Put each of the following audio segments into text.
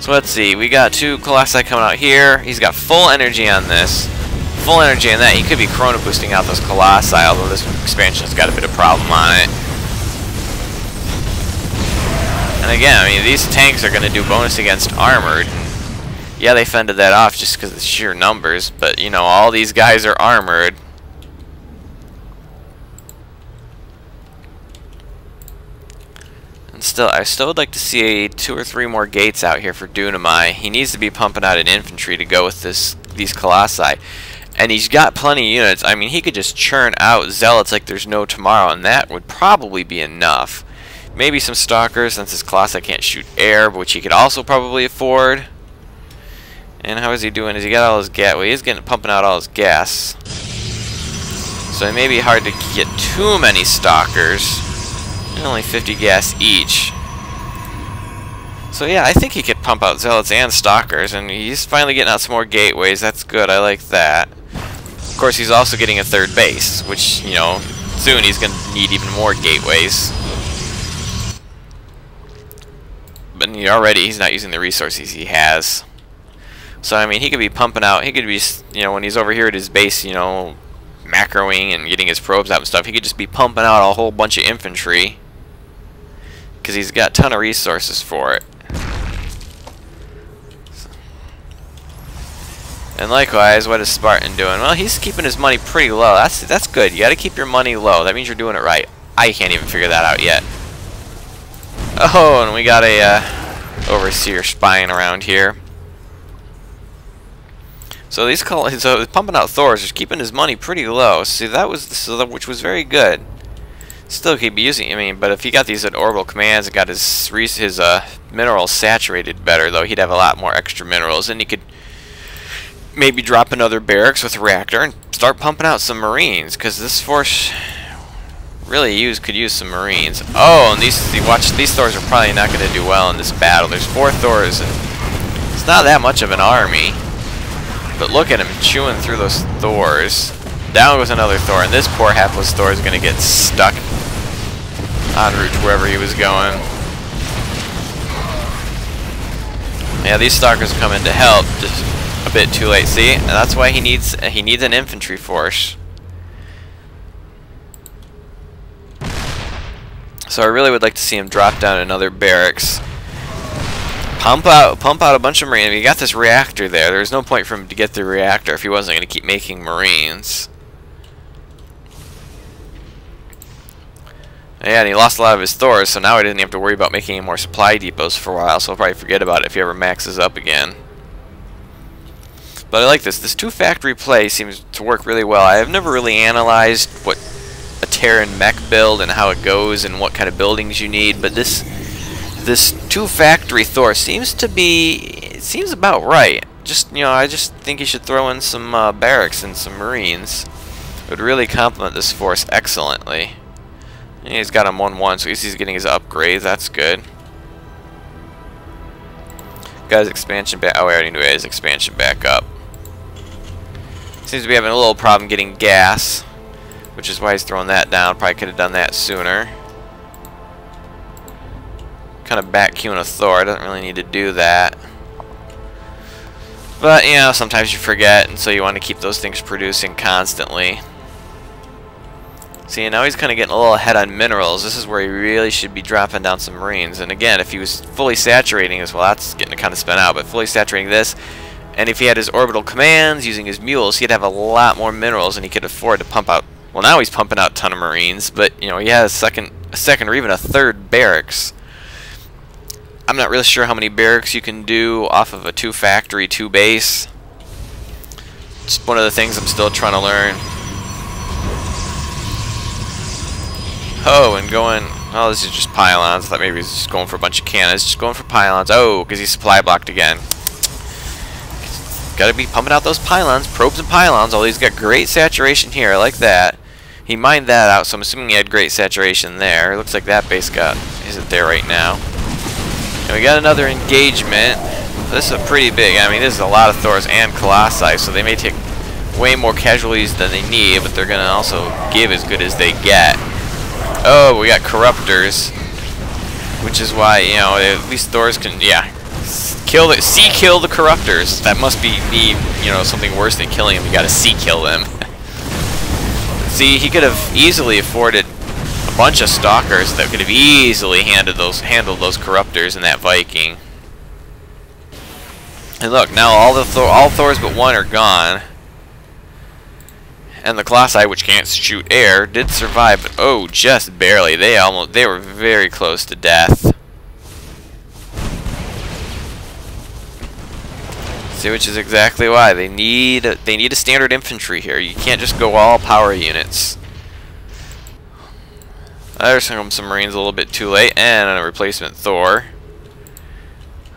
So let's see, we got 2 Colossi coming out here. He's got full energy on this. Full energy on that. He could be chrono boosting out those Colossi, although this expansion's got a bit of problem on it. And again, I mean, these tanks are going to do bonus against armored. Yeah, they fended that off just because of the sheer numbers, but, you know, all these guys are armored. And still, I still would like to see 2 or 3 more gates out here for Dunamai. He needs to be pumping out an infantry to go with these Colossi. And he's got plenty of units. I mean, he could just churn out Zealots like there's no tomorrow, and that would probably be enough. Maybe some Stalkers, since his Colossi can't shoot air, which he could also probably afford. And how is he doing? Has he got all his gas? Well, he is pumping out all his gas. So it may be hard to get too many Stalkers. Only 50 gas each. So yeah, I think he could pump out Zealots and Stalkers, and he's finally getting out some more gateways. That's good. I like that. Of course, he's also getting a 3rd base, which, you know, soon he's going to need even more gateways. But already he's not using the resources he has. So, I mean, he could be pumping out, he could be, you know, when he's over here at his base, you know, macroing and getting his probes out and stuff, he could just be pumping out a whole bunch of infantry. Because he's got a ton of resources for it. And likewise, what is Spartan doing? Well, he's keeping his money pretty low. That's good. You got to keep your money low. That means you're doing it right. I can't even figure that out yet. Oh, and we got a overseer spying around here. So he's pumping out Thors, just keeping his money pretty low. See, which was very good. Still could be using. I mean, but if he got these at orbital commands and got his minerals saturated better, though, he'd have a lot more extra minerals, and he could maybe drop another barracks with a reactor and start pumping out some Marines, because this force really could use some Marines. Oh, and these Thors are probably not going to do well in this battle. There's 4 Thors, and it's not that much of an army. But look at him chewing through those Thors. Down goes another Thor, and this poor hapless Thor is going to get stuck en route to wherever he was going. Yeah, these Stalkers come in to help, just a bit too late. See, and that's why he needs an infantry force. So I really would like to see him drop down another barracks. Pump out a bunch of Marines. He got this reactor there. There's no point for him to get the reactor if he wasn't going to keep making Marines. Yeah, and he lost a lot of his Thors, so now he doesn't have to worry about making any more supply depots for a while, so he'll probably forget about it if he ever maxes up again. But I like this. This 2-factory play seems to work really well. I have never really analyzed what a Terran mech build and how it goes and what kind of buildings you need, but this 2-factory Thor seems about right. Just, you know, I just think you should throw in some barracks and some Marines. It would really complement this force excellently. And he's got him 1-1, so he's getting his upgrades. That's good. Got his expansion back. Oh, we already knew he had his expansion back up. Seems to be having a little problem getting gas, which is why he's throwing that down. Probably could have done that sooner. Kind of back queuing a Thor. Doesn't really need to do that. But, you know, sometimes you forget, and so you want to keep those things producing constantly. See, now he's kind of getting a little ahead on minerals. This is where he really should be dropping down some Marines. And again, if he was fully saturating this, well, that's getting to kind of spin out, but fully saturating this, and if he had his orbital commands using his mules, he'd have a lot more minerals, and he could afford to pump out. Well, now he's pumping out a ton of Marines, but, you know, he has a second or even a 3rd barracks. I'm not really sure how many barracks you can do off of a 2-factory, 2-base. Just one of the things I'm still trying to learn. Oh, and going... Oh, this is just pylons. I thought maybe he was just going for a bunch of cannons. Just going for pylons. Oh, because he's supply blocked again. Gotta be pumping out those pylons. Probes and pylons. Oh, he's got great saturation here. I like that. He mined that out, so I'm assuming he had great saturation there. It looks like that base isn't there right now. And we got another engagement. This is a pretty big... I mean, this is a lot of Thors and Colossi, so they may take way more casualties than they need, but they're going to also give as good as they get. Oh, we got Corruptors, which is why, you know, at least Thors can, yeah, Kill the kill the corruptors. That must be you know, something worse than killing them. You gotta kill them. See, he could have easily afforded a bunch of stalkers that could have easily handled those corruptors and that Viking. And look, now all Thors but one are gone. And the Colossi, which can't shoot air, did survive, but oh, just barely. They were very close to death. See, which is exactly why they need a standard infantry here. You can't just go all power units. There's some Marines a little bit too late, and a replacement Thor.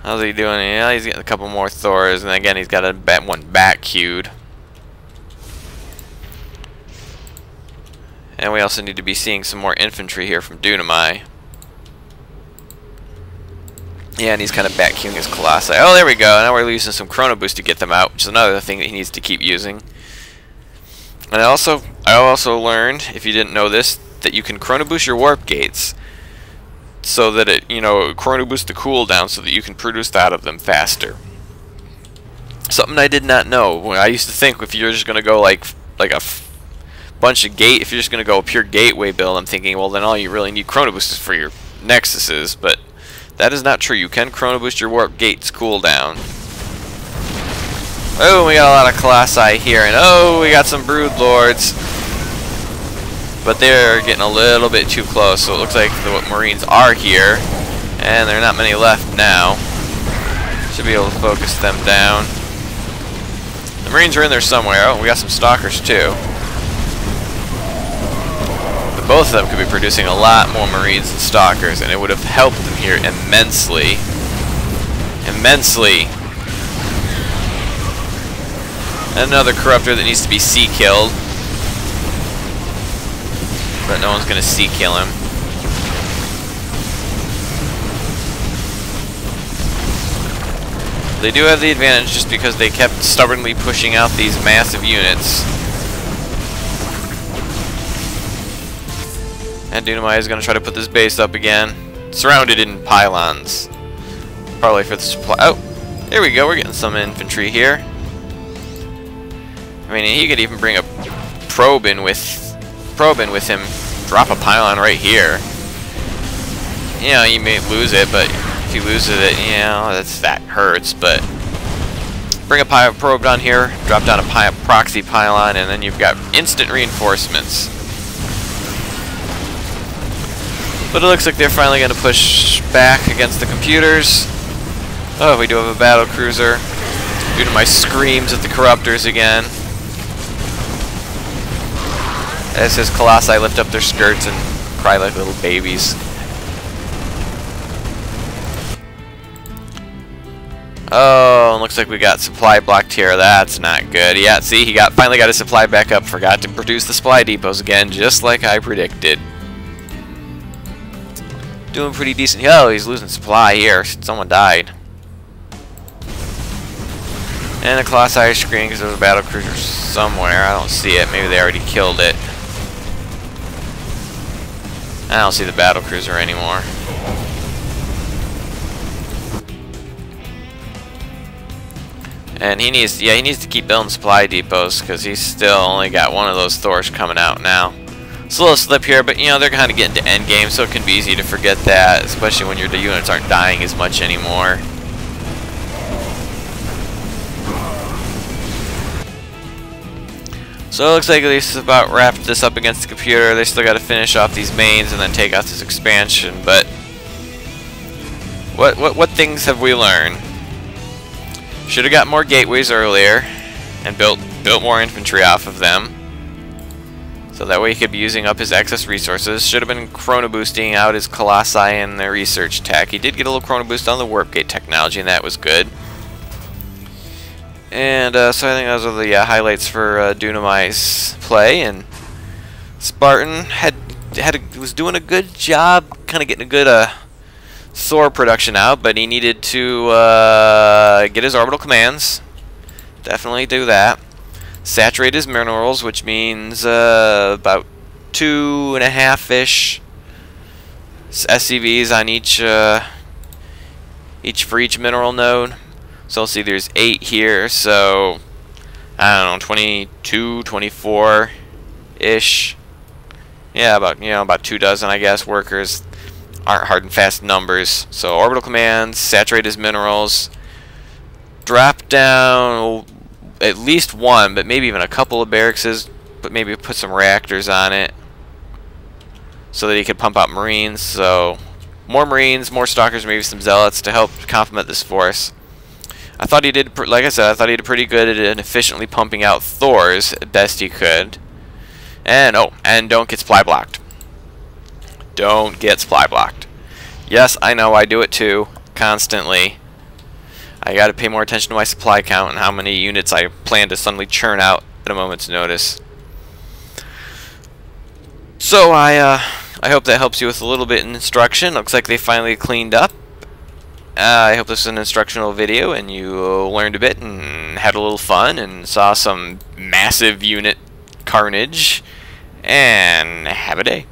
How's he doing? Yeah, he's getting a couple more Thors, and again, he's got one back queued. And we also need to be seeing some more infantry here from Dunamai. Yeah, and he's kind of back queuing his Colossi. Oh, there we go. Now we're using some Chrono Boost to get them out, which is another thing that he needs to keep using. And I also learned, if you didn't know this, that you can Chrono Boost your warp gates, so that it, you know, Chrono Boost the cooldown, so that you can produce out of them faster. Something I did not know. I used to think if you're just gonna go like a bunch of if you're just gonna go a pure gateway build, I'm thinking, well, then all you really need Chrono Boost is for your Nexuses, but that is not true. You can Chrono Boost your warp gates cooldown. Oh, we got a lot of Colossi here, and oh, we got some Brood Lords. But they're getting a little bit too close, so it looks like the Marines are here, and there are not many left now. Should be able to focus them down. The Marines are in there somewhere. Oh, we got some Stalkers too. But both of them could be producing a lot more Marines and Stalkers, and it would have helped them here immensely. Immensely. Another Corruptor that needs to be killed. But no one's gonna kill him. They do have the advantage just because they kept stubbornly pushing out these massive units. And Dunamai is gonna try to put this base up again, surrounded in pylons. Probably for the supply. Oh, there we go. We're getting some infantry here. I mean, he could even bring a probe in with him. Drop a pylon right here. You know, you may lose it, but if he loses it, you know, that hurts. But bring a probe down here, drop down a proxy pylon, and then you've got instant reinforcements. But it looks like they're finally going to push back against the computers. Oh, we do have a battle cruiser. Due to my screams at the Corruptors again. As his Colossi lift up their skirts and cry like little babies. Oh, looks like we got supply blocked here. That's not good. Yeah, see, he finally got his supply back up. Forgot to produce the supply depots again, just like I predicted. Doing pretty decent. Oh, he's losing supply here. Someone died. And the Colossi are screaming because there's a battle cruiser somewhere. I don't see it. Maybe they already killed it. I don't see the battle cruiser anymore. And he needs to keep building supply depots because he's still only got one of those Thors coming out now. It's a little slip here, but you know, they're kind of getting to end game, so it can be easy to forget that, especially when your units aren't dying as much anymore. So it looks like this is about wrapped this up against the computer. They still got to finish off these mains and then take out this expansion. But what things have we learned? Should have got more gateways earlier and built more infantry off of them, so that way he could be using up his excess resources. Should have been chrono boosting out his Colossi and their research tech. He did get a little chrono boost on the warp gate technology, and that was good. And so I think those are the highlights for Dunamai's play. And Spartan was doing a good job, kind of getting a good Thor production out, but he needed to get his orbital commands. Definitely do that. Saturate his minerals, which means about 2.5-ish SCVs on for each mineral node. So I'll see there's 8 here, so I don't know, 22, 24 ish. Yeah, about 2 dozen, I guess. Workers aren't hard and fast numbers. So orbital commands, saturate his minerals, drop down at least 1, but maybe even a couple of barracks, but maybe put some reactors on it so that he could pump out marines. So more marines, more stalkers, maybe some zealots to help complement this force. I thought he did, like I said, I thought he did pretty good at efficiently pumping out Thors best he could. And oh, and don't get supply blocked. Don't get supply blocked. Yes, I know, I do it too, constantly. I gotta pay more attention to my supply count and how many units I plan to suddenly churn out at a moment's notice. So I hope that helps you with a little bit in instruction. Looks like they finally cleaned up. I hope this is an instructional video and you learned a bit and had a little fun and saw some massive unit carnage. And have a day.